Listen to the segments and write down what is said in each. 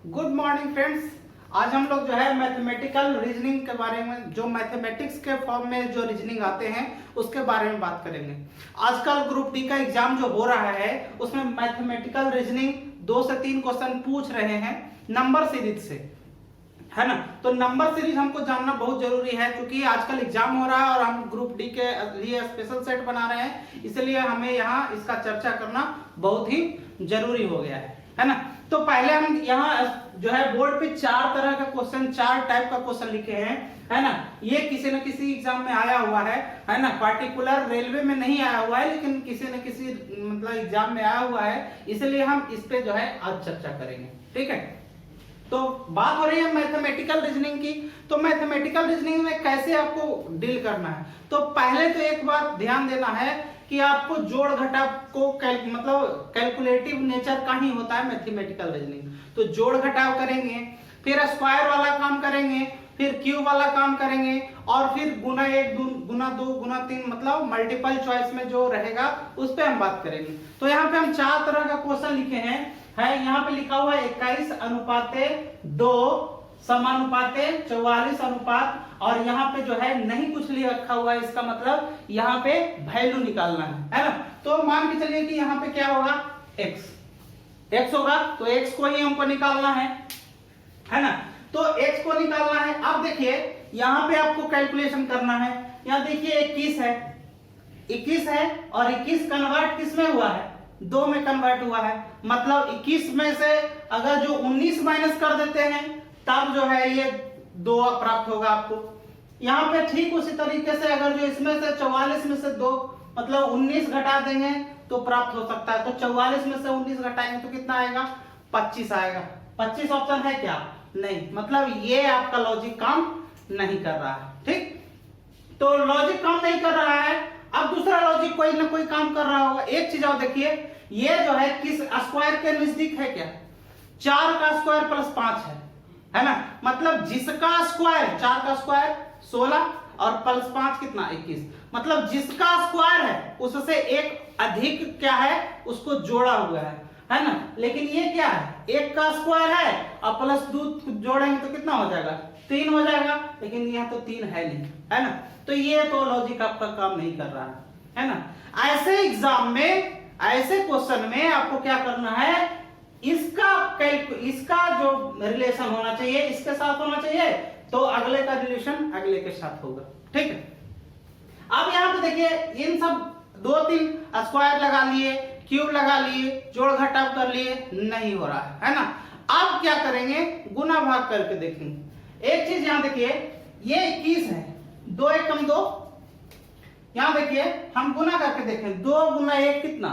Good morning friends. आज हम लोग जो है मैथमेटिकल रीजनिंग के बारे में, जो मैथमेटिक्स के फॉर्म में जो रीजनिंग आते हैं उसके बारे में बात करेंगे। आजकल ग्रुप डी का एग्जाम जो हो रहा है उसमें मैथमेटिकल रीजनिंग 2 से 3 क्वेश्चन पूछ रहे हैं नंबर सीरीज से, है ना। तो नंबर सीरीज हमको जानना बहुत जरूरी है क्योंकि आजकल एग्जाम हो रहा है और हम ग्रुप डी के लिए स्पेशल सेट बना रहे हैं, इसलिए हमें यहाँ इसका चर्चा करना बहुत ही जरूरी हो गया है ना। तो पहले हम यहाँ जो है बोर्ड पे 4 तरह का क्वेश्चन, 4 टाइप का क्वेश्चन लिखे हैं, है ना। ये किसी न किसी एग्जाम में आया हुआ है ना। पार्टिकुलर रेलवे में नहीं आया हुआ है लेकिन किसी न किसी मतलब एग्जाम में आया हुआ है, इसलिए हम इस पे जो है आज चर्चा करेंगे, ठीक है। तो बात हो रही है मैथमेटिकल रीजनिंग की। तो मैथमेटिकल रीजनिंग में कैसे आपको डील करना है, तो पहले तो एक बात ध्यान देना है कि आपको जोड़ घटाव को मतलब कैलकुलेटिव नेचर का ही होता है मैथमेटिकल रीजनिंग। तो जोड़ घटाव करेंगे, फिर स्क्वायर वाला काम करेंगे, फिर क्यूब वाला काम करेंगे और फिर गुना 1 गुना 2 गुना 3 मतलब मल्टीपल चॉइस में जो रहेगा उस पे हम बात करेंगे। तो यहाँ पे हम 4 तरह का क्वेश्चन लिखे हैं। यहाँ पे लिखा हुआ है 21:2 समानुपाते 44 अनुपात, और यहाँ पे जो है नहीं कुछ लिख रखा हुआ है, इसका मतलब यहाँ पे वैल्यू निकालना है ना। तो मान के चलिए कि यहाँ पे क्या होगा, x होगा, तो x को ही हमको निकालना है ना। तो x को निकालना है। अब देखिए यहाँ पे आपको कैलकुलेशन करना है। यहाँ देखिए 21 है और 21 कन्वर्ट किस में हुआ है, 2 में कन्वर्ट हुआ है। मतलब 21 में से अगर जो 19 माइनस कर देते हैं तब जो है ये 2 प्राप्त होगा आपको। यहाँ पे ठीक उसी तरीके से अगर जो इसमें से 44 में से 2 मतलब 19 घटा देंगे तो प्राप्त हो सकता है। तो 44 में से 19 घटाएंगे तो कितना आएगा, 25 आएगा। 25 ऑप्शन है क्या, नहीं, मतलब ये आपका लॉजिक काम नहीं कर रहा है, ठीक। तो लॉजिक काम नहीं कर रहा है। अब दूसरा लॉजिक कोई ना कोई काम कर रहा होगा। एक चीज और देखिए, ये जो है किस स्क्वायर के नजदीक है क्या, 4 का स्क्वायर प्लस 5 है ना। मतलब जिसका स्क्वायर, 4 का स्क्वायर 16 और प्लस 5 कितना 21, मतलब जिसका स्क्वायर है उससे एक अधिक क्या है उसको जोड़ा हुआ है ना। लेकिन ये क्या है, 1 का स्क्वायर है और प्लस 2 जोड़ेंगे तो कितना हो जाएगा, 3 हो जाएगा। लेकिन यहाँ तो 3 है नहीं, है ना। तो ये तो लॉजिक आपका काम नहीं कर रहा है ना। ऐसे एग्जाम में, ऐसे क्वेश्चन में आपको क्या करना है, इसका जो रिलेशन होना चाहिए इसके साथ होना चाहिए, तो अगले का रिलेशन अगले के साथ होगा, ठीक है। अब यहाँ पे देखिए इन सब 2-3 स्क्वायर लगा लिए, क्यूब लगा लिए, जोड़ घटाव कर लिए, नहीं हो रहा है ना। अब क्या करेंगे, गुना भाग करके देखेंगे। एक चीज यहाँ देखिए, ये 21 है, 2 एकम 2। यहाँ देखिए हम गुना करके देखें, 2 गुना 1 कितना,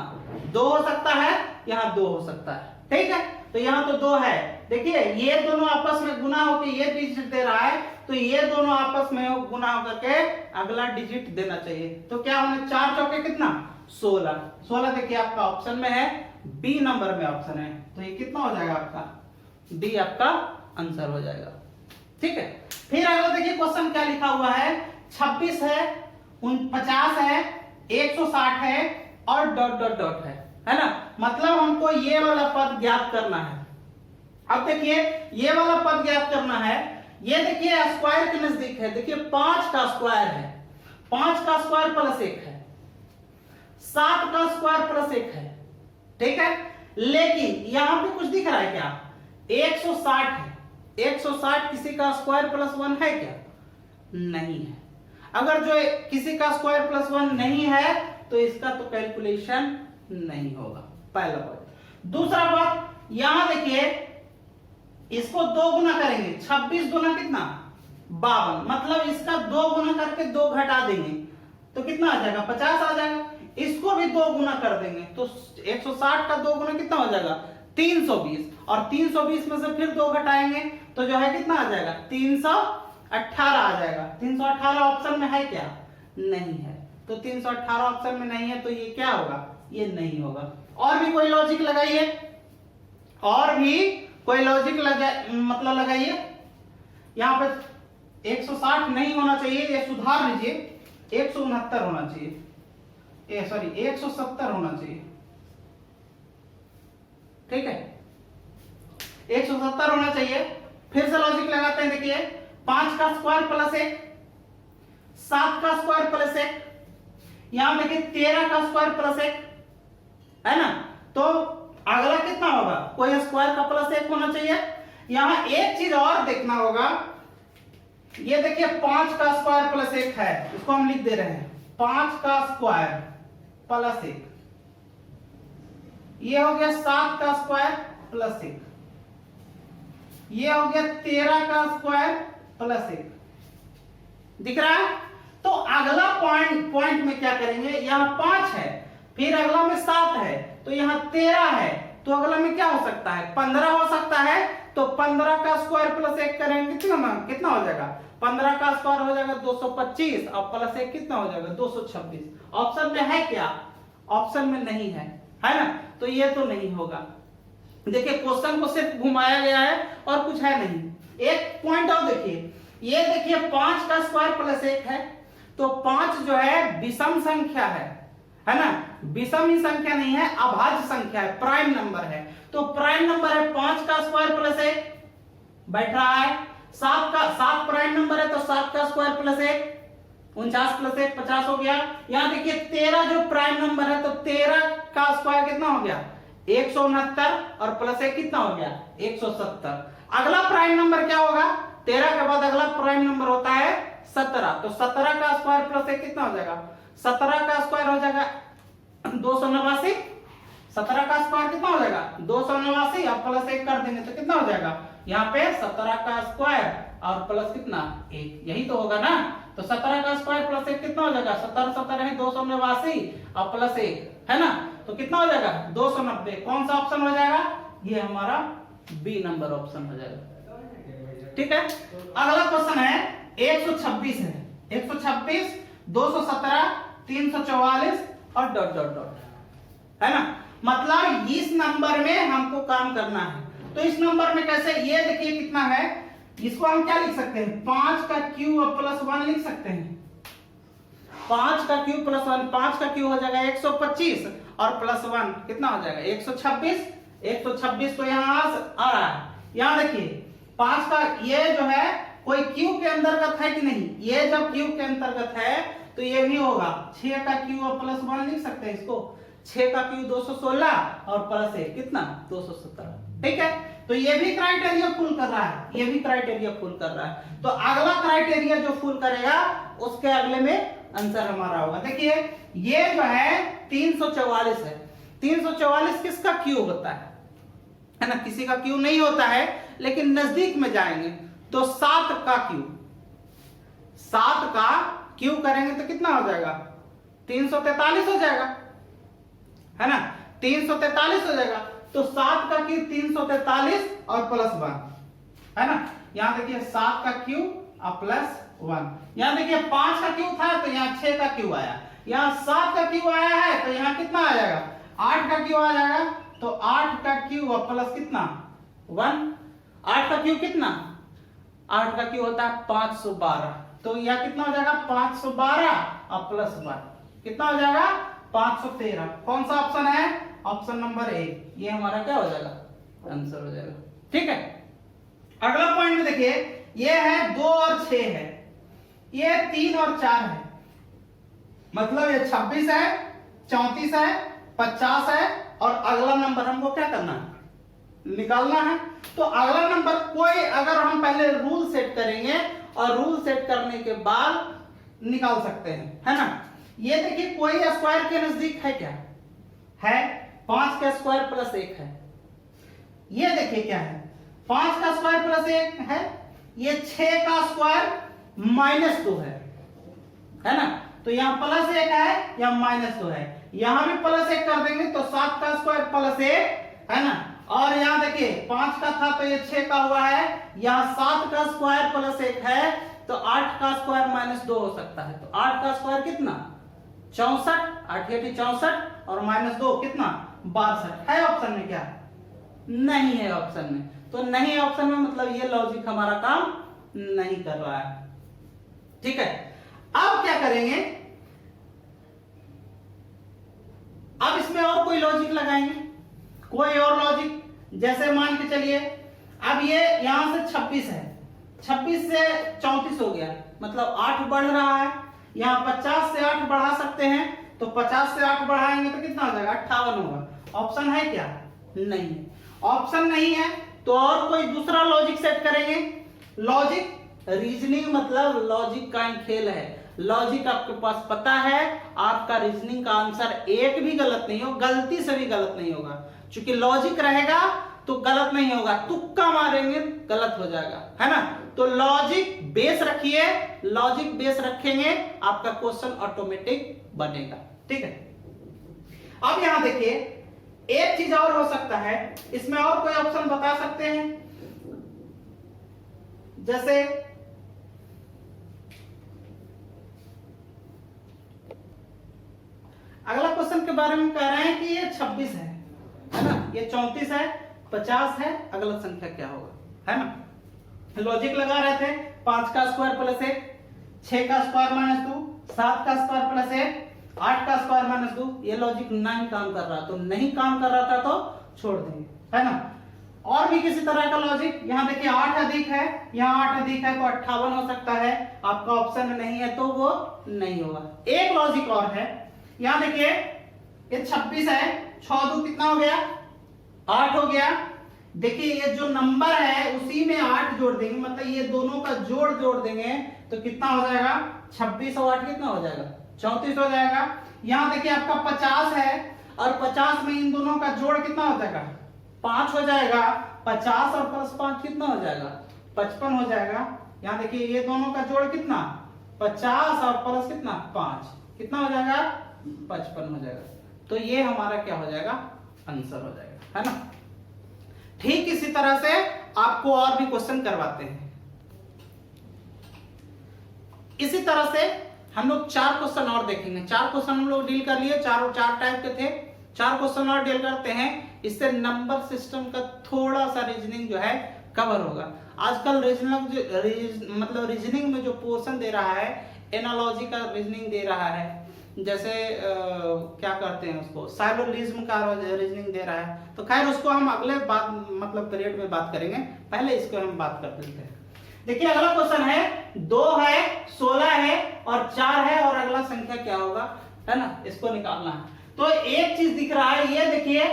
2 हो सकता है, यहाँ 2 हो सकता है, ठीक है। तो यहाँ तो 2 है। देखिए ये दोनों आपस में गुना होकर ये डिजिट दे रहा है, तो ये दोनों आपस में गुना होकर के अगला डिजिट देना चाहिए। तो क्या होना, 4 चौके कितना, 16 देखिए आपका ऑप्शन में है, बी नंबर में ऑप्शन है। तो ये कितना हो जाएगा आपका, डी आपका आंसर हो जाएगा, ठीक है। फिर अगला देखिए क्वेश्चन क्या लिखा हुआ है, 26 है, 50 है, 160 है और डॉट डॉट डॉट है ना। मतलब हमको ये वाला पद ज्ञात करना है। अब देखिए ये वाला पद ज्ञात करना है। ये देखिए स्क्वायर के नजदीक है, देखिए 5 का स्क्वायर है, 5 का स्क्वायर प्लस 1 है, 7 का स्क्वायर प्लस 1 है, ठीक है। लेकिन यहां पे कुछ दिख रहा है क्या, 160 है, 160 किसी का स्क्वायर प्लस 1 है क्या, नहीं है। अगर जो किसी का स्क्वायर प्लस 1 नहीं है तो इसका तो कैलकुलेशन नहीं होगा, पहला बात। दूसरा बात, यहां देखिए इसको 2 गुना करेंगे, 26 गुना कितना 52, मतलब इसका 2 गुना करके 2 घटा देंगे तो कितना आ जाएगा, 50 आ जाएगा। इसको भी 2 गुना कर देंगे तो 160 का 2 गुना कितना हो जाएगा, 320, और 320 में से फिर 2 घटाएंगे तो जो है कितना आ जाएगा, 318 आ जाएगा। 318 ऑप्शन में है क्या, नहीं है। तो 318 ऑप्शन में नहीं है तो ये क्या होगा, ये नहीं होगा। और भी कोई लॉजिक लगाइए, और भी कोई लॉजिक मतलब लगाइए। यहाँ पे 160 नहीं होना चाहिए, ये सुधार लीजिए, 169 होना चाहिए, सॉरी 170 होना चाहिए, ठीक है। 170 होना चाहिए। फिर से लॉजिक लगाते हैं, देखिए 5 का स्क्वायर प्लस 1, 7 का स्क्वायर प्लस 1, यहां देखिए 13 का स्क्वायर प्लस 1, है ना। तो अगला कितना होगा, कोई स्क्वायर का प्लस 1 होना चाहिए। यहां एक चीज और देखना होगा, ये देखिए 5 का स्क्वायर प्लस 1 है, इसको हम लिख दे रहे हैं 5 का स्क्वायर प्लस 1, ये हो गया 7 का स्क्वायर प्लस 1, ये हो गया 13 का स्क्वायर प्लस 1, दिख रहा है। तो अगला पॉइंट में क्या करेंगे, यहां 5 है, फिर अगला में 7 है, तो यहां 13 है, तो अगला में क्या हो सकता है, 15 हो सकता है। तो 15 का स्क्वायर प्लस 1 करेंगे कितना हो जाएगा, 15 का स्क्वायर हो जाएगा 225 और प्लस 1 कितना हो जाएगा 226। ऑप्शन में है क्या, ऑप्शन में नहीं है, है ना। तो ये तो नहीं होगा। देखिए क्वेश्चन को सिर्फ घुमाया गया है और कुछ है नहीं। एक पॉइंट और देखिए, ये देखिए 5 का स्क्वायर प्लस 1 है, तो 5 जो है विषम संख्या है ना, विषम ही संख्या नहीं है, अभाज्य संख्या है, प्राइम नंबर है। तो प्राइम नंबर है 5 का स्क्वायर प्लस 1 बैठ रहा है, 7 प्राइम नंबर है, तो 7 का स्क्वायर प्लस 1 49 प्लस 1 50 हो गया। यहां देखिए 13 जो प्राइम नंबर है, तो 13 का स्क्वायर कितना हो गया 169 और प्लस 1 कितना हो गया 170। अगला प्राइम नंबर क्या होगा, 13 के बाद अगला प्राइम नंबर होता है 17, तो 17 का स्क्वायर प्लस 1 कितना हो जाएगा, 17 का स्क्वायर हो जाएगा 289, 17 का स्क्वायर कितना हो जाएगा 289 और प्लस 1 कर देंगे तो कितना हो जाएगा, यहाँ पे 17 का स्क्वायर और प्लस कितना 1, यही तो होगा ना। तो 17 का स्क्वायर प्लस 1 कितना हो जाएगा, 17 17 है 289 और प्लस 1 है ना, तो कितना हो जाएगा 290। कौन सा ऑप्शन हो जाएगा, ये हमारा बी नंबर ऑप्शन हो जाएगा। ठीक है, अगला क्वेश्चन है 126 है, 126 217 344 और डॉट डॉट डॉट, है ना। मतलब इस नंबर में हमको काम करना है। तो इस नंबर में कैसे, ये देखिए कितना है, इसको हम क्या लिख सकते हैं 5 का क्यू और प्लस 1 लिख सकते हैं। 5 का क्यू प्लस 1, 5 का क्यू हो जाएगा 125 और प्लस 1 कितना हो जाएगा 126। 126 तो यहाँ आ रहा है, यहाँ देखिए 5 का ये जो है कोई क्यू के अंतर्गत है कि नहीं, ये जब क्यू के अंतर्गत है तो ये भी होगा 6 का क्यू और प्लस 1 लिख सकते हैं इसको, 6 का क्यू 216 और प्लस 1 कितना 217। ठीक है, तो ये भी क्राइटेरिया फुल कर रहा है, ये भी क्राइटेरिया फुल कर रहा है। तो अगला क्राइटेरिया जो फुल करेगा उसके अगले में आंसर हमारा होगा। देखिए ये जो है 344 है, 344 किसका क्यू होता है ना, किसी का क्यू नहीं होता है, लेकिन नजदीक में जाएंगे तो 7 का क्यू, 7 का क्यू करेंगे तो कितना हो जाएगा 343 हो जाएगा, है ना, 343 हो जाएगा। तो 7 का क्यू 343 और प्लस 1, है ना। यहां देखिए 7 का क्यू और प्लस 1, यहां देखिए 5 का क्यू था तो यहाँ 6 का क्यू आया, यहाँ 7 का क्यू आया है तो यहाँ कितना आ जाएगा 8 का क्यू आ जाएगा। तो 8 का क्यू और प्लस कितना 1, 8 का क्यू कितना, 8 का क्यू होता है 512, तो यह कितना हो जाएगा 512 और प्लस 1 कितना हो जाएगा 513। कौन सा ऑप्शन है, ऑप्शन नंबर ए, ये हमारा क्या हो जाएगा आंसर हो जाएगा। ठीक है, अगला पॉइंट में देखिए ये है 2 और 6 है, ये 3 और 4 है, मतलब ये 26 है 34 है 50 है और अगला नंबर हमको क्या करना है निकालना है। तो अगला नंबर कोई अगर हम पहले रूल सेट करेंगे और रूल सेट करने के बाद निकाल सकते हैं, है ना। ये देखिए कोई स्क्वायर के नजदीक है क्या, है 5 का स्क्वायर प्लस 1 है। ये देखिए क्या है 5 का स्क्वायर प्लस 1 है, ये 6 का स्क्वायर माइनस 2 है ना। तो यहाँ प्लस 1 है यहाँ माइनस 2 है, यहां भी प्लस 1 कर देंगे तो 7 का स्क्वायर प्लस 1 है ना। और यहाँ देखिए 5 का था तो ये 6 का हुआ है, यहाँ 7 का स्क्वायर प्लस 1 है तो 8 का स्क्वायर माइनस 2 हो सकता है। तो 8 का स्क्वायर कितना 64, 8 64 और माइनस 2 कितना 62 है। ऑप्शन में क्या नहीं है, ऑप्शन में तो नहीं है, ऑप्शन में मतलब ये लॉजिक हमारा काम नहीं कर रहा है। ठीक है, अब क्या करेंगे, अब इसमें और कोई लॉजिक लगाएंगे, कोई और लॉजिक। जैसे मान के चलिए अब ये यहां से 26 है, 26 से 34 हो गया, मतलब 8 बढ़ रहा है। यहाँ 50 से 8 बढ़ा सकते हैं, तो 50 से 8 बढ़ाएंगे तो कितना हो जाएगा, 58 होगा। ऑप्शन है क्या? नहीं। ऑप्शन नहीं है तो और कोई दूसरा लॉजिक सेट करेंगे। लॉजिक, रीजनिंग मतलब लॉजिक का खेल है। लॉजिक आपके पास पता है, आपका रीजनिंग का आंसर एक भी गलत नहीं हो, गलती से भी गलत नहीं होगा। क्योंकि लॉजिक रहेगा तो गलत नहीं होगा, तुक्का मारेंगे गलत हो जाएगा, है ना। तो लॉजिक बेस रखिए, लॉजिक बेस रखेंगे आपका क्वेश्चन ऑटोमेटिक बनेगा, ठीक है। अब यहां देखिए, एक चीज और हो सकता है, इसमें और कोई ऑप्शन बता सकते हैं? जैसे अगला क्वेश्चन के बारे में कह रहे हैं कि ये 26 है ना, ये 34 है, 50 है, अगला संख्या क्या होगा, है ना। लॉजिक लगा रहे थे, 5 का स्क्वायर प्लस 1, 6 का स्क्वायर माइनस 2, 7 का स्क्वायर प्लस 1, 8 का स्क्वायर माइनस 2। ये लॉजिक नहीं काम कर रहा, तो नहीं काम कर रहा था तो छोड़ देंगे, है ना। और भी किसी तरह का लॉजिक, यहाँ देखिए 8 अधिक है, यहाँ 8 अधिक है तो 58 हो सकता है। आपका ऑप्शन में नहीं है तो वो नहीं होगा। एक लॉजिक और है, यहाँ देखिए ये 26 है, 6 2 कितना हो गया, 8 हो गया। देखिए ये जो नंबर है उसी में 8 जोड़ देंगे, मतलब ये दोनों का जोड़ देंगे तो कितना हो जाएगा, 26 और 8 कितना हो जाएगा, 34 हो जाएगा। यहाँ देखिए आपका 50 है और 50 में इन दोनों का जोड़ कितना हो जाएगा, 5 हो जाएगा। 50 और प्लस 5 कितना हो जाएगा, 55 हो जाएगा। यहाँ देखिए ये दोनों का जोड़ कितना, 50 और प्लस कितना 5, कितना हो जाएगा, 55 हो जाएगा। तो ये हमारा क्या हो जाएगा, आंसर हो जाएगा, है ना। ठीक इसी तरह से आपको और भी क्वेश्चन करवाते हैं। इसी तरह से हम लोग 4 क्वेश्चन और देखेंगे। 4 क्वेश्चन हम लोग डील कर लिए, चारों 4 टाइप के थे। 4 क्वेश्चन और डील करते हैं, इससे नंबर सिस्टम का थोड़ा सा रीजनिंग जो है कवर होगा। आजकल मतलब रीजनिंग में जो पोर्शन दे रहा है, एनालॉजी का रीजनिंग दे रहा है, जैसे क्या करते हैं उसको, साइलोलिज्म का रीजनिंग दे रहा है। तो खैर उसको हम अगले बात मतलब पीरियड में बात करेंगे, पहले इसको हम बात कर लेते हैं। देखिए अगला क्वेश्चन है, 2 है, 16 है और 4 है और अगला संख्या क्या होगा, है ना, इसको निकालना है। तो एक चीज दिख रहा है, ये देखिए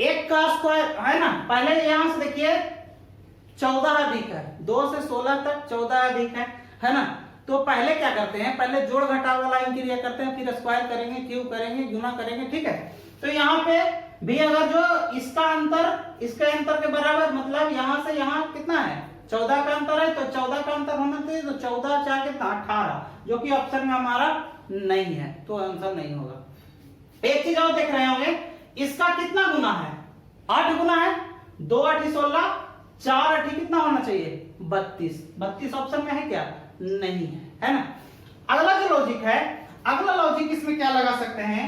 1 का स्क्वायर है ना, पहले यहां से देखिए 14 अधिक है, 2 से 16 तक 14 अधिक है ना। तो पहले क्या करते हैं, पहले जोड़ घटाव वाला क्रिया करते हैं, फिर स्क्वायर करेंगे, क्यूब करेंगे, गुना करेंगे, ठीक है। तो यहाँ पे भी अगर जो इसका अंतर इसके अंतर के बराबर, मतलब यहाँ से यहाँ कितना है, 14 का अंतर है, तो 14 का अंतर होना चाहिए, तो 14 4 कितना 18, जो कि ऑप्शन में हमारा नहीं है, तो आंसर नहीं होगा। एक चीज और देख रहे होंगे, इसका कितना गुना है, 8 गुना है, 2 8 16, 4 8 कितना होना चाहिए, 32। 32 ऑप्शन में है क्या, नहीं है ना। अगला जो लॉजिक है, अगला लॉजिक इसमें क्या लगा सकते हैं,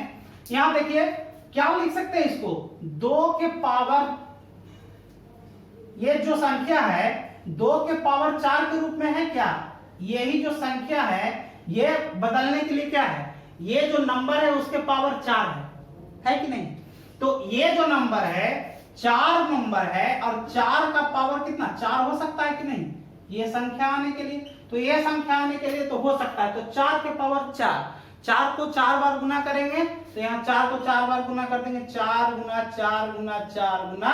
यहां देखिए क्या लिख सकते हैं इसको, 2 के पावर, ये जो संख्या है 2 के पावर 4 के रूप में है क्या, यही जो संख्या है ये बदलने के लिए क्या है, ये जो नंबर है उसके पावर 4 है कि नहीं। तो ये जो नंबर है 4 नंबर है और 4 का पावर कितना 4 हो सकता है कि नहीं, ये संख्या आने के लिए, तो ये संख्या आने के लिए तो हो सकता है। तो 4 के पावर 4 को 4 बार गुना करेंगे, तो यहाँ 4 को 4 बार गुना कर देंगे, 4 गुना 4 गुना 4 गुना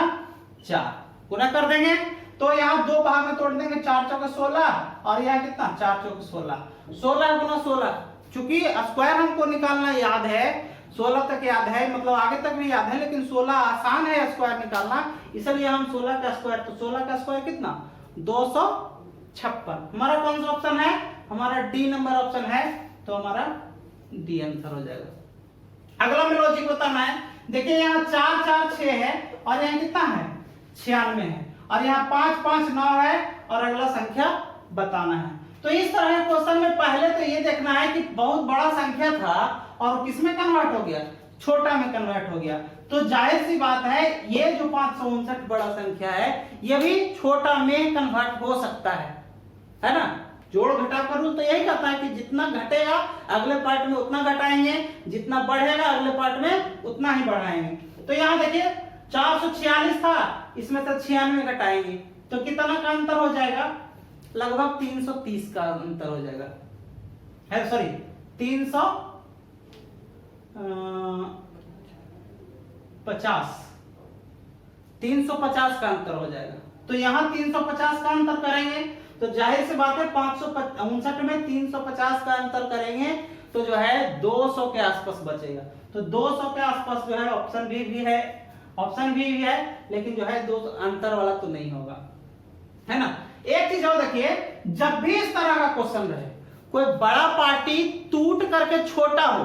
4 गुना कर देंगे। तो यहाँ 2 भाग में तोड़ देंगे, 4 चौके 16 और यहाँ कितना 4 चौके 16, 16 गुना 16। चूंकि स्क्वायर हमको निकालना याद है, 16 तक याद है, मतलब आगे तक भी याद है, लेकिन 16 आसान है स्क्वायर निकालना, इसलिए हम 16 का स्क्वायर, तो 16 का स्क्वायर कितना 256। हमारा कौन सा ऑप्शन है, हमारा डी नंबर ऑप्शन है, तो हमारा डी आंसर हो जाएगा। अगला में लॉजिक बताना है, देखिए यहाँ 4 4 6 है और यहाँ कितना है 96 है, और यहाँ 5 5 9 है और अगला संख्या बताना है। तो इस तरह के क्वेश्चन में पहले तो ये देखना है कि बहुत बड़ा संख्या था और किसमें कन्वर्ट हो गया, छोटा में कन्वर्ट हो गया। तो जाहिर सी बात है ये जो 559 बड़ा संख्या है ये भी छोटा में कन्वर्ट हो सकता है ना। जोड़ घटाव का रूल तो यही कहता है कि जितना घटेगा अगले पार्ट में उतना घटाएंगे, जितना बढ़ेगा अगले पार्ट में उतना ही बढ़ाएंगे। तो यहाँ देखिए 446 था, इसमें से 96 घटाएंगे तो कितना का अंतर हो जाएगा? लगभग 330 का अंतर हो जाएगा, है सॉरी 350 का अंतर हो जाएगा। तो यहाँ 350 का अंतर करेंगे तो जाहिर सी बात है 559 में 350 का अंतर करेंगे तो जो है 200 के आसपास बचेगा। तो 200 के आसपास जो है ऑप्शन भी है, ऑप्शन भी है, लेकिन जो है 200 अंतर वाला तो नहीं होगा, है ना। एक चीज और देखिए, जब भी इस तरह का क्वेश्चन रहे, कोई बड़ा पार्टी टूट करके छोटा हो,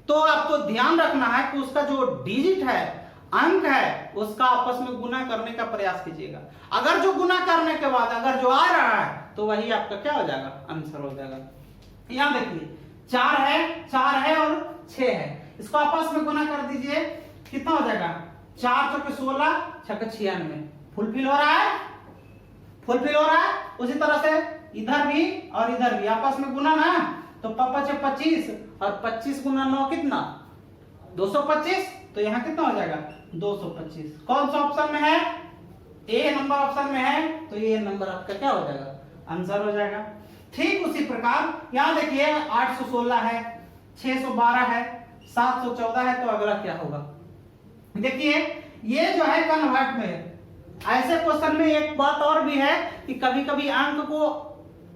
तो आपको ध्यान रखना है कि उसका जो डिजिट है, अंक है, उसका आपस में गुना करने का प्रयास कीजिएगा। अगर जो गुना करने के बाद अगर जो आ रहा है तो वही आपका क्या हो जाएगा? आंसर हो जाएगा। यहां देखिए 4 है और 6 है, इसको आपस में गुना कर दीजिए, कितना हो जाएगा? 4 चौके 16, 6 96। फुलफिल हो रहा है, फुलफिल हो रहा है। उसी तरह से इधर भी और इधर भी आपस में गुना ना, तो 5 × 25 और 25 × 9 कितना? 225। तो यहाँ कितना हो जाएगा? 225। कौन सा ऑप्शन में है? ए नंबर ऑप्शन में है, तो ये नंबर आपका क्या हो जाएगा? आंसर हो जाएगा। ठीक उसी प्रकार यहाँ देखिए 816 है, 612 है, 714 है, तो अगला क्या होगा? देखिए ये जो है कन्वर्ट में है। ऐसे क्वेश्चन में एक बात और भी है कि कभी कभी अंक को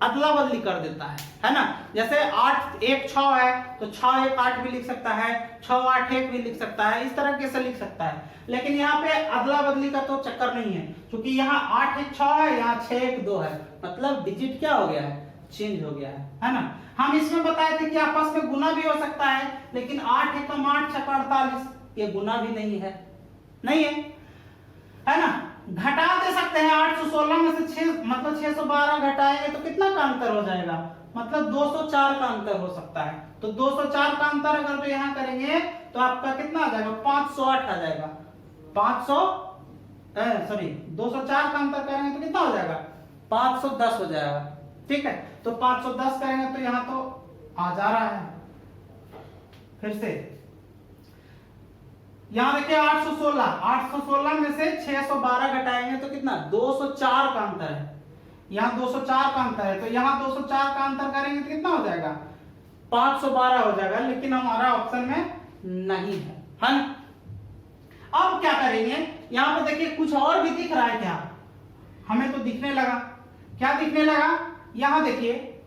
अदला बदली कर देता है ना। जैसे 8 1 6 है तो 6 1 8 भी लिख सकता है, 6 8 1 भी लिख सकता है, इस तरह कैसे लिख सकता है। लेकिन यहाँ पे अदला बदली का तो चक्कर नहीं है, क्योंकि यहाँ 8 1 6 है, यहाँ 6 1 2 है, मतलब डिजिट क्या हो गया है? चेंज हो गया है ना। हम इसमें बताए थे कि आपस में गुना भी हो सकता है, लेकिन 8 1 8 6 48 ये गुना भी नहीं है, नहीं है ना। घटा दे सकते हैं, 816 में से 6 मतलब 612 घटाएंगे तो कितना का अंतर हो जाएगा? मतलब 204 का अंतर हो सकता है। तो 204 का अंतर अगर जो यहाँ करेंगे तो आपका कितना आ जाएगा? 508 आ जाएगा। 204 का अंतर करेंगे तो कितना हो जाएगा? 510 हो जाएगा। ठीक है, तो 510 करेंगे तो यहाँ तो आ जा रहा है। फिर से यहां देखिए 816 में से 612 घटाएंगे तो कितना? 204 का अंतर है, यहाँ 204 का अंतर है, तो यहाँ 204 का अंतर करेंगे तो कितना हो जाएगा? 512 हो जाएगा, लेकिन हमारा ऑप्शन में नहीं है ना। अब क्या करेंगे? यहाँ पे देखिए कुछ और भी दिख रहा है क्या? हमें तो दिखने लगा। क्या दिखने लगा? यहाँ देखिए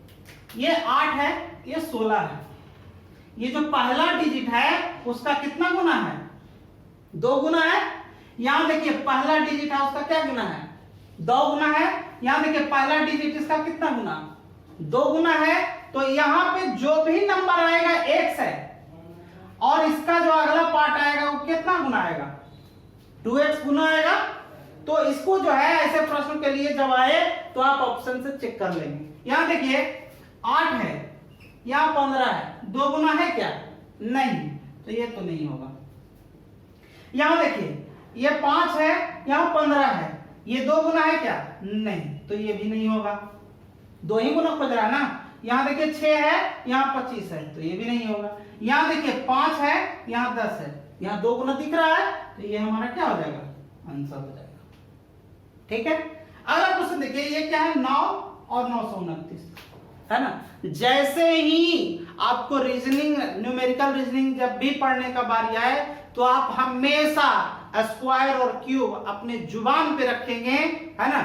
ये 8 है, ये 16 है, ये जो पहला डिजिट है उसका कितना गुना है? 2 गुना है। यहां देखिए पहला डिजिट है, उसका क्या गुना है? 2 गुना है। यहां देखिए पहला डिजिट इसका कितना गुना? 2 गुना है। तो यहां पे जो भी नंबर आएगा x है, और इसका जो अगला पार्ट आएगा वो कितना गुना आएगा? 2x गुना आएगा। तो इसको जो है ऐसे प्रश्न के लिए जब आए तो आप ऑप्शन से चेक कर लेंगे। यहां देखिए 8 है, यहां 15 है, 2 गुना है क्या? नहीं, तो ये तो नहीं होगा। यहां देखिए ये 5 है, यहां 15 है, ये 2 गुना है क्या? नहीं, तो ये भी नहीं होगा। 2 ही गुना खोज रहा है ना। यहां देखिए 6 है, यहां 25 है, तो ये भी नहीं होगा। यहां देखिए 5 है, यहां 10 है, यहां 2 गुना दिख रहा है, तो ये हमारा क्या हो जाएगा? आंसर हो जाएगा। ठीक है, अगला क्वेश्चन देखिए, ये क्या है? 9 और 929, है ना। जैसे ही आपको रीजनिंग, न्यूमेरिकल रीजनिंग जब भी पढ़ने का बारी आए तो आप हमेशा स्क्वायर और क्यूब अपने जुबान पे रखेंगे, है ना।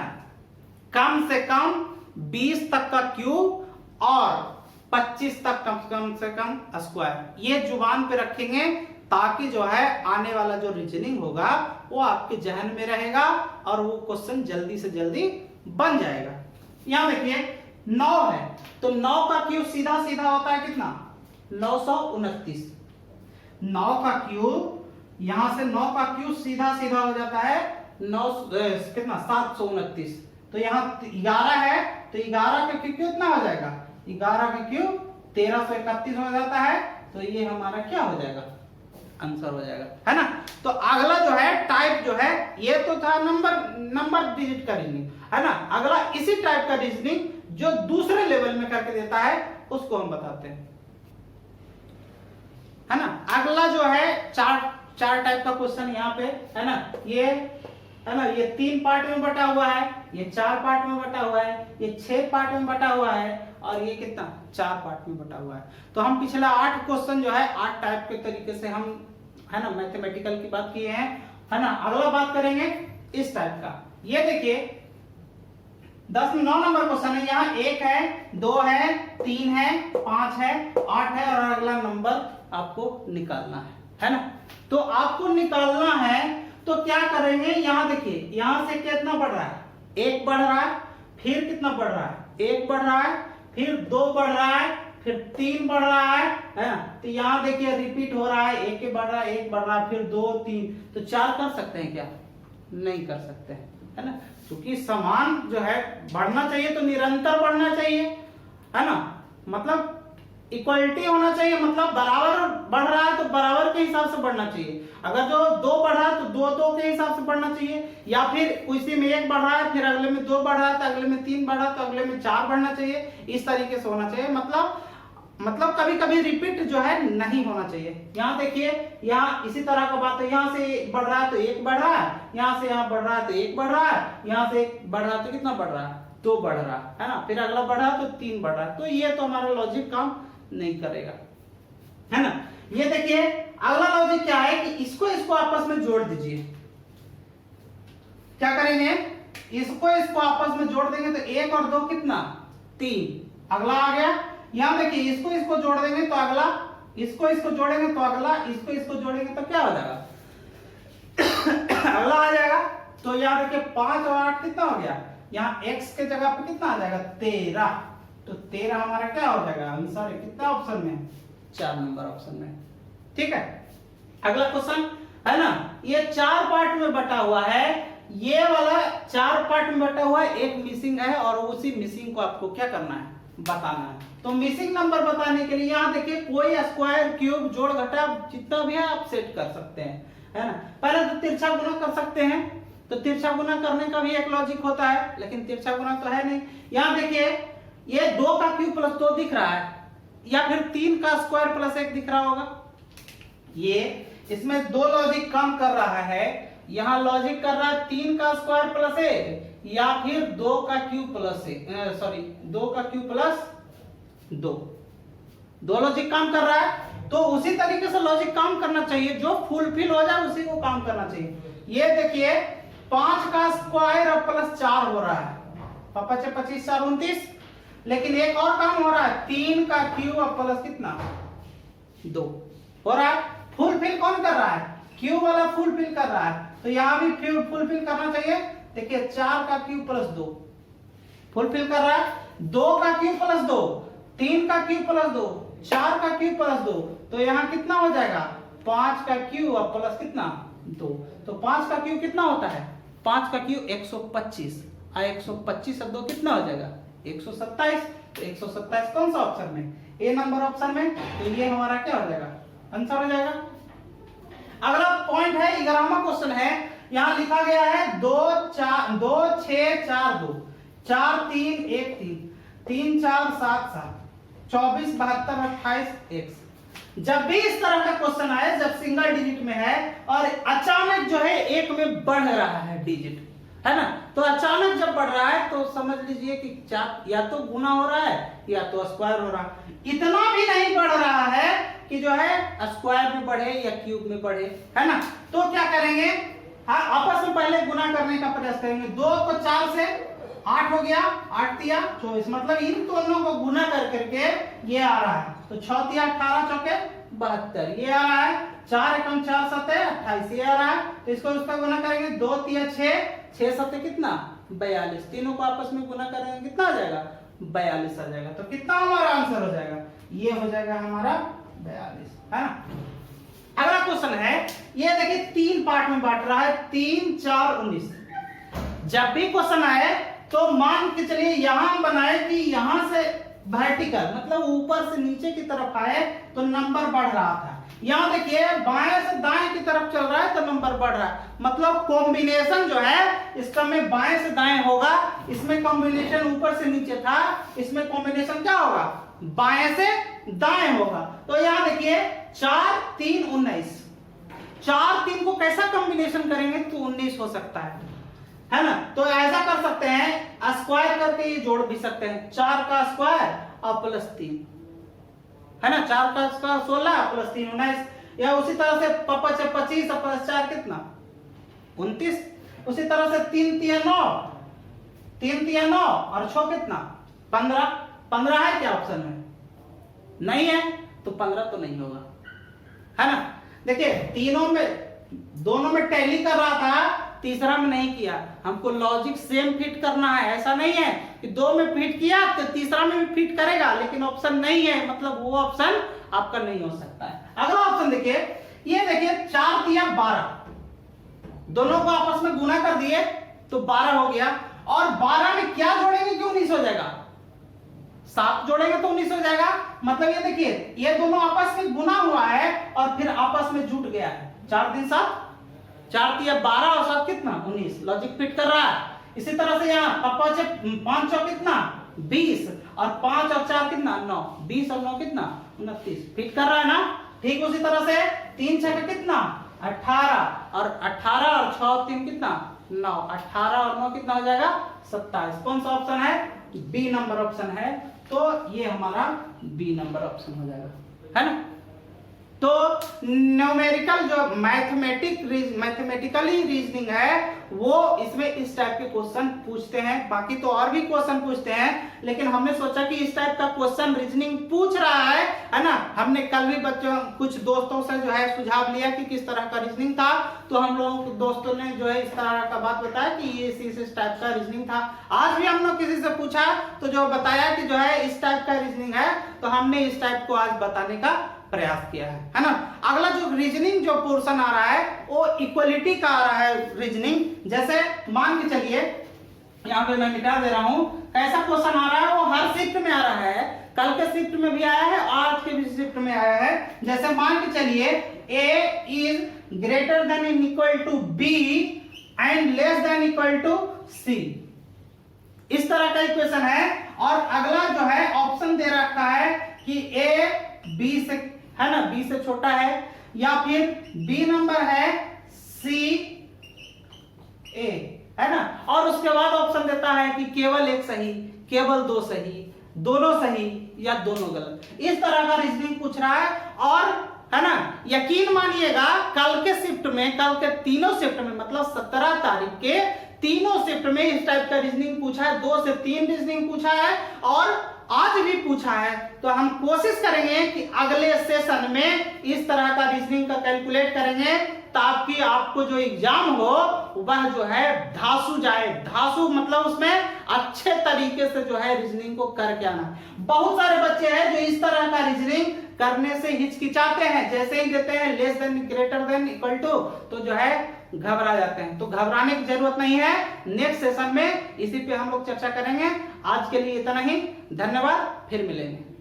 कम से कम 20 तक का क्यूब और 25 तक कम से कम स्क्वायर, ये जुबान पे रखेंगे, ताकि जो है आने वाला जो रीजनिंग होगा वो आपके जहन में रहेगा और वो क्वेश्चन जल्दी से जल्दी बन जाएगा। यहां देखिए 9 है, तो 9 का क्यूब सीधा सीधा होता है कितना? 929। 9 का क्यूब, यहां से 9 का क्यूब सीधा सीधा हो जाता है 9 कितना? 729। तो यहाँ 11 है, तो 11 का क्यूब कितना हो जाएगा? 11 का क्यूब 1331 हो जाता है। तो ये हमारा क्या हो जाएगा? आंसर हो जाएगा, है ना। तो अगला जो है टाइप जो है, ये तो था नंबर डिजिट का रीजनिंग, है ना। अगला इसी टाइप का रीजनिंग जो दूसरे लेवल में करके देता है उसको हम बताते हैं, है ना। अगला जो है चार्ट चार टाइप का क्वेश्चन यहाँ पे है ना, ये है ना, ये 3 पार्ट में बटा हुआ है, ये 4 पार्ट में बटा हुआ है, ये 6 पार्ट में बटा हुआ है, और ये कितना 4 पार्ट में बटा हुआ है। तो हम पिछला 8 क्वेश्चन जो है 8 टाइप के तरीके से हम है ना मैथमेटिकल की बात किए हैं, है ना। अगला बात करेंगे इस टाइप का, ये देखिए 9 नंबर क्वेश्चन है, यहाँ 1 है, 2 है, 3 है, 5 है, 8 है, और अगला नंबर आपको निकालना है ना। तो आपको निकालना है तो क्या करेंगे, यहाँ देखिए यहां से कितना बढ़ रहा है, 1 बढ़ रहा है, फिर कितना बढ़ रहा है, 1 बढ़ रहा है, फिर 2 बढ़ रहा है, फिर 3 बढ़ रहा है ना। तो यहाँ देखिए रिपीट हो रहा है, 1 बढ़ रहा है, 1 बढ़ रहा है, फिर 2 3, तो 4 कर सकते हैं क्या, नहीं कर सकते हैं, है ना। क्योंकि समान जो है बढ़ना चाहिए तो निरंतर बढ़ना चाहिए, है ना, मतलब इक्वलिटी होना चाहिए, मतलब बराबर बढ़ रहा है तो बराबर के हिसाब से बढ़ना चाहिए। अगर जो 2 बढ़ रहा है तो 2 के हिसाब से बढ़ना चाहिए, या फिर उसी में 1 बढ़ रहा है, फिर अगले में 2 बढ़ रहा है, तो अगले में 3 बढ़ रहा है, तो अगले में 4 बढ़ना चाहिए, इस तरीके से होना चाहिए। मतलब कभी कभी रिपीट जो है नहीं होना चाहिए। यहाँ देखिए यहाँ इसी तरह का बात है, यहाँ से बढ़ रहा है तो 1 बढ़ रहा है, यहाँ से यहाँ बढ़ रहा है तो 1 बढ़ रहा है, यहाँ से 1 बढ़ रहा है तो कितना बढ़ रहा है, 2 बढ़ रहा है ना, फिर अगला बढ़ रहा है तो 3 बढ़ रहा है। तो ये तो हमारा लॉजिक काम नहीं करेगा, है ना। ये देखिए अगला लॉजिक क्या है कि इसको आपस में जोड़ दीजिए। क्या करेंगे, इसको आपस में जोड़ देंगे तो 1 और 2 कितना 3, अगला आ गया। यहां देखिए इसको जोड़ देंगे तो अगला, इसको जोड़ेंगे तो अगला, इसको जोड़ेंगे तो क्या हो जाएगा अगला आ जाएगा। तो यहाँ देखिए 5 और 8 कितना हो गया, यहाँ x के जगह पे कितना आ जाएगा 13, तो 13 हमारा क्या हो जाएगा आंसर, कितना ऑप्शन में 4 नंबर ऑप्शन में, ठीक है। अगला क्वेश्चन है ना, ये 4 पार्ट में बटा हुआ है, ये वाला 4 पार्ट में बटा हुआ है, एक मिसिंग है, और उसी मिसिंग को आपको क्या करना है, बताना है। तो मिसिंग नंबर बताने के लिए यहाँ देखिए कोई स्क्वायर, क्यूब, जोड़, घटा जितना भी है आप सेट कर सकते हैं, है ना। पहले तो तिरछा गुना कर सकते हैं, तो तिरछा गुना करने का भी एक लॉजिक होता है, लेकिन तिरछा गुना तो है नहीं। यहाँ देखिए ये 2 का क्यूब प्लस 2 दिख रहा है, या फिर 3 का स्क्वायर प्लस 1 दिख रहा होगा। ये इसमें 2 लॉजिक काम कर रहा है, यहाँ लॉजिक कर रहा है 3 का स्क्वायर प्लस 1, या फिर 2 का क्यूब प्लस 1, सॉरी 2 का क्यूब प्लस 2 लॉजिक काम कर रहा है। तो उसी तरीके से लॉजिक काम करना चाहिए, जो फुलफिल हो जाए उसी को काम करना चाहिए। ये देखिए 5 का स्क्वायर अब प्लस 4 हो रहा है, 5 25 4 29, लेकिन एक और काम हो रहा है, 3 का क्यूब अब प्लस कितना 2 हो रहा है। फुलफिल कौन कर रहा है, क्यूब वाला फुलफिल कर रहा है, तो यहां भी फुलफिल करना चाहिए। देखिए 4 का क्यूब प्लस 2 फुलफिल कर रहा है, 2 का क्यूब प्लस 2, 3 का क्यूब प्लस 2, 4 का क्यूब प्लस 2, तो यहाँ कितना हो जाएगा 5 का क्यूब और प्लस कितना 2, तो 5 का क्यूब कितना होता है, 5 का क्यूब 125, 125 और 2 कितना हो जाएगा 127, तो 127 कौन सा ऑप्शन में, ए नंबर ऑप्शन में, तो ये हमारा क्या हो जाएगा आंसर हो जाएगा। अगला पॉइंट है 11वां क्वेश्चन है, यहां लिखा गया है 2 6 4 2 4 3 1 3 3 4 7 7 24 72 28 x। जब भी इस तरह का क्वेश्चन आए, जब सिंगल डिजिट में है और अचानक जो है 1 में बढ़ रहा है डिजिट, है ना, तो अचानक जब बढ़ रहा है तो समझ लीजिए कि या तो गुना हो रहा है या तो स्क्वायर हो रहा है। इतना भी नहीं बढ़ रहा है कि जो है स्क्वायर में बढ़े या क्यूब में बढ़े, है ना। तो क्या करेंगे, हाँ आपस में पहले गुना करने का प्रयास करेंगे। 2 को 4 से 8 हो गया, 8 तिया 24, मतलब इन दोनों को गुना कर करके ये आ रहा है, तो 6 तिया 18 चौके 72 ये आ रहा है, 4 एकम 4 सते 28 ये आ रहा है, तो इसको उसका गुना करेंगे 2 तिया 6 6 सते कितना 42, तीनों को आपस में गुना करेंगे कितना आ जाएगा 42 आ जाएगा। तो कितना हमारा आंसर हो जाएगा, ये हो जाएगा हमारा 42, है ना। अगला क्वेश्चन है, ये देखिए 3 पार्ट में बांट रहा है, 3 4 19। जब भी क्वेश्चन आए तो मान के चलिए यहां बनाए कि यहां से वर्टिकल मतलब ऊपर से नीचे की तरफ आए तो नंबर बढ़ रहा था। यहां देखिए बाएं से दाएं की तरफ चल रहा है तो नंबर बढ़ रहा है, मतलब कॉम्बिनेशन जो है इसका में बाएं से दाएं होगा, इसमें कॉम्बिनेशन ऊपर से नीचे था, इसमें कॉम्बिनेशन क्या होगा बाएं से दाएं होगा। तो यहां देखिए 4 3 19, 4 3 को कैसा कॉम्बिनेशन करेंगे तो 19 हो सकता है ना। तो ऐसा कर सकते हैं, स्क्वायर करके ये जोड़ भी सकते हैं, 4 का स्क्वायर और प्लस 3, है ना, 4 का स्क्वायर 16 प्लस 3 19। या उसी तरह से 5 25 और प्लस 4 कितना 29। उसी तरह से 3 3 9, 3 3 9 और 6 कितना 15। 15 है क्या ऑप्शन में? नहीं है, तो 15 तो नहीं होगा, है ना। देखिए तीनों में, दोनों में टैली कर रहा था, तीसरा में नहीं किया। हमको लॉजिक सेम फिट करना है, ऐसा नहीं है कि 2 में फिट किया तो तीसरा में भी फिट करेगा, लेकिन ऑप्शन नहीं है, मतलब वो ऑप्शन आपका नहीं हो सकता है। अगला ऑप्शन देखिए, ये देखिए 4 तिया 12, दोनों को आपस में गुना कर दिए तो 12 हो गया, और 12 में क्या जोड़ेंगे कि 19 हो जाएगा, 7 जोड़ेंगे तो 19 हो जाएगा। मतलब ये देखिए ये दोनों आपस में गुना हुआ है और फिर आपस में जुट गया है। 4 दिन 7, 4 तिया 12 और 7 कितना 19, लॉजिक फिट कर रहा है। इसी तरह से यहाँ 5 चौक कितना 20 और 5 और 4 कितना 9, 20 और 9 कितना 29, फिट कर रहा है ना। ठीक उसी तरह से 3 6 कितना 18 और 18 और 6 और 3 कितना 9, 18 और 9 कितना हो जाएगा 27। कौन सा ऑप्शन है? बी नंबर ऑप्शन है। तो ये हमारा बी नंबर ऑप्शन हो जाएगा, है ना। तो न्यूमेरिकल जो मैथमेटिकली रीजनिंग है वो इसमें इस टाइप के क्वेश्चन पूछते हैं। बाकी तो और भी क्वेश्चन पूछते हैं, लेकिन हमने सोचा कि इस टाइप का क्वेश्चन रीजनिंग पूछ रहा है ना। हमने कल भी बच्चों कुछ दोस्तों से जो है सुझाव लिया कि किस तरह का रीजनिंग था, तो हम लोगों के दोस्तों ने जो है इस तरह का बात बताया कि ये इस टाइप का रीजनिंग था। आज भी हम लोग किसी से पूछा तो जो बताया कि जो है इस टाइप का रीजनिंग है, तो हमने इस टाइप को आज बताने का प्रयास किया है ना। अगला जो रीजनिंग जो पोर्शन आ रहा है वो इक्वलिटी का आ रहा है रीजनिंग। जैसे मान के चलिए, यहाँ पे मैं मिटा दे रहा हूं, कैसा क्वेश्चन आ रहा है वो हर शिफ्ट में आ रहा है, कल के शिफ्ट में भी आया है, आज के भी शिफ्ट में आया है। जैसे मान के चलिए a is greater than in equal to b and less than equal to c, इस तरह का इक्वेशन है। और अगला जो है ऑप्शन दे रखा है कि a b से, है ना, b से छोटा है, या फिर b नंबर है c a, है ना। और उसके बाद ऑप्शन देता है कि केवल एक सही, केवल 2 सही, दोनों सही या दोनों गलत। इस तरह का रीजनिंग पूछ रहा है। और है ना, यकीन मानिएगा कल के शिफ्ट में, कल के तीनों शिफ्ट में, मतलब 17 तारीख के तीनों शिफ्ट में इस टाइप का रीजनिंग पूछा है, 2 से 3 रीजनिंग पूछा है और आज भी पूछा है। तो हम कोशिश करेंगे कि अगले सेशन में इस तरह का रीजनिंग का कैलकुलेट करेंगे, ताकि आपको जो एग्जाम हो वह जो है धांसू जाए। धांसू मतलब उसमें अच्छे तरीके से जो है रीजनिंग को करके आना। बहुत सारे बच्चे हैं जो इस तरह का रीजनिंग करने से हिचकिचाते हैं, जैसे ही देते हैं less than greater than equal to, तो जो है घबरा जाते हैं। तो घबराने की जरूरत नहीं है, नेक्स्ट सेशन में इसी पे हम लोग चर्चा करेंगे। आज के लिए इतना ही, धन्यवाद, फिर मिलेंगे।